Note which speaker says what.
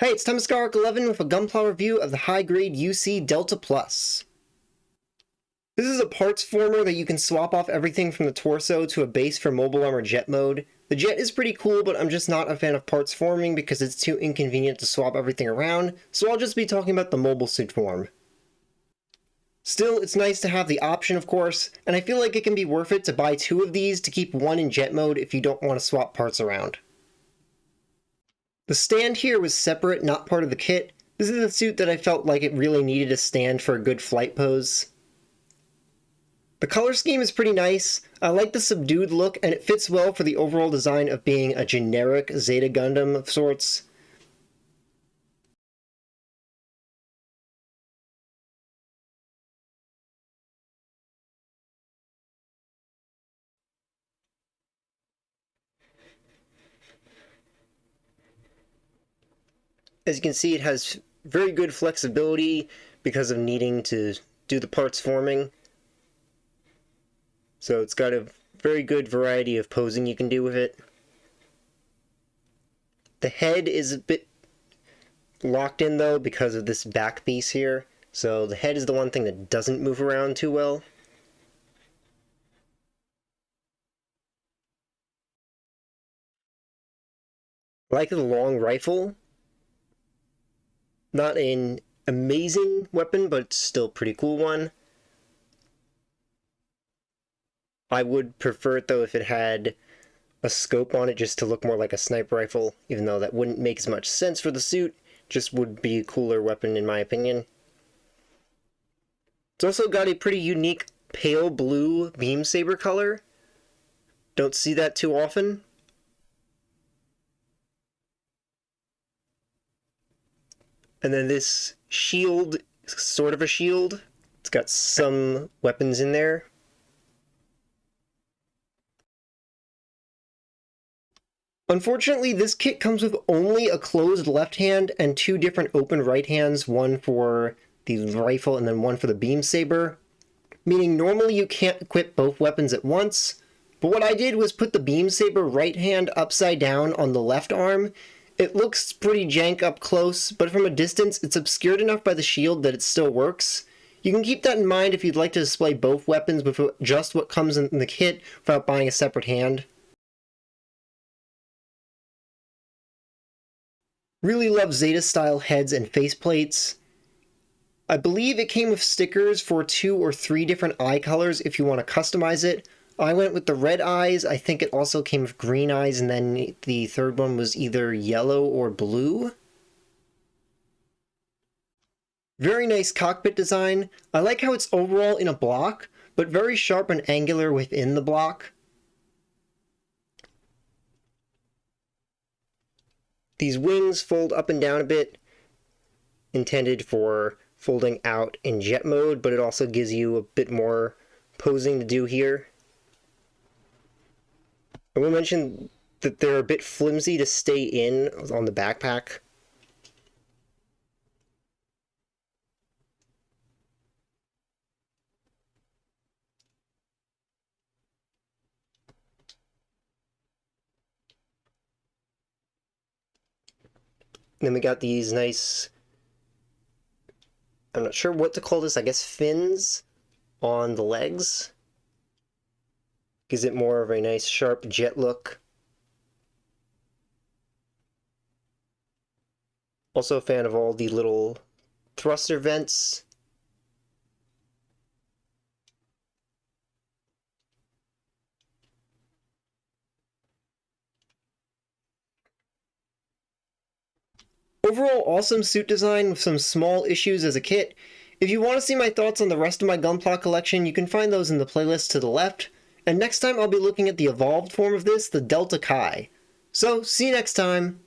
Speaker 1: Hey, it's time to Arc 11 with a Gunpla review of the high-grade UC Delta Plus. This is a parts former that you can swap off everything from the torso to a base for mobile armor jet mode. The jet is pretty cool, but I'm just not a fan of parts forming because it's too inconvenient to swap everything around, so I'll just be talking about the mobile suit form. Still, it's nice to have the option, of course, and I feel like it can be worth it to buy two of these to keep one in jet mode if you don't want to swap parts around. The stand here was separate, not part of the kit. This is a suit that I felt like it really needed a stand for a good flight pose. The color scheme is pretty nice. I like the subdued look, and it fits well for the overall design of being a generic Zeta Gundam of sorts. As you can see, it has very good flexibility because of needing to do the parts forming. So it's got a very good variety of posing you can do with it. The head is a bit locked in though because of this back piece here. So the head is the one thing that doesn't move around too well. I like the long rifle. Not an amazing weapon, but still pretty cool one. I would prefer it though if it had a scope on it just to look more like a sniper rifle, even though that wouldn't make as much sense for the suit, just would be a cooler weapon in my opinion. It's also got a pretty unique pale blue beam saber color. Don't see that too often. And then this shield, sort of a shield. It's got some weapons in there. Unfortunately, this kit comes with only a closed left hand and two different open right hands, one for the rifle and then one for the beam saber, meaning normally you can't equip both weapons at once, but what I did was put the beam saber right hand upside down on the left arm. It looks pretty jank up close, but from a distance it's obscured enough by the shield that it still works. You can keep that in mind if you'd like to display both weapons with just what comes in the kit without buying a separate hand. Really love Zeta-style heads and faceplates. I believe it came with stickers for 2 or 3 different eye colors if you want to customize it. I went with the red eyes. I think it also came with green eyes, and then the third one was either yellow or blue. Very nice cockpit design. I like how it's overall in a block, but very sharp and angular within the block. These wings fold up and down a bit, intended for folding out in jet mode, but it also gives you a bit more posing to do here. I will mention that they're a bit flimsy to stay in on the backpack. And then we got these nice, I'm not sure what to call this, I guess fins on the legs. Gives it more of a nice sharp jet look. Also a fan of all the little thruster vents. Overall, awesome suit design with some small issues as a kit. If you want to see my thoughts on the rest of my Gunpla collection, you can find those in the playlist to the left. And next time I'll be looking at the evolved form of this, the Delta Chi. So, see you next time!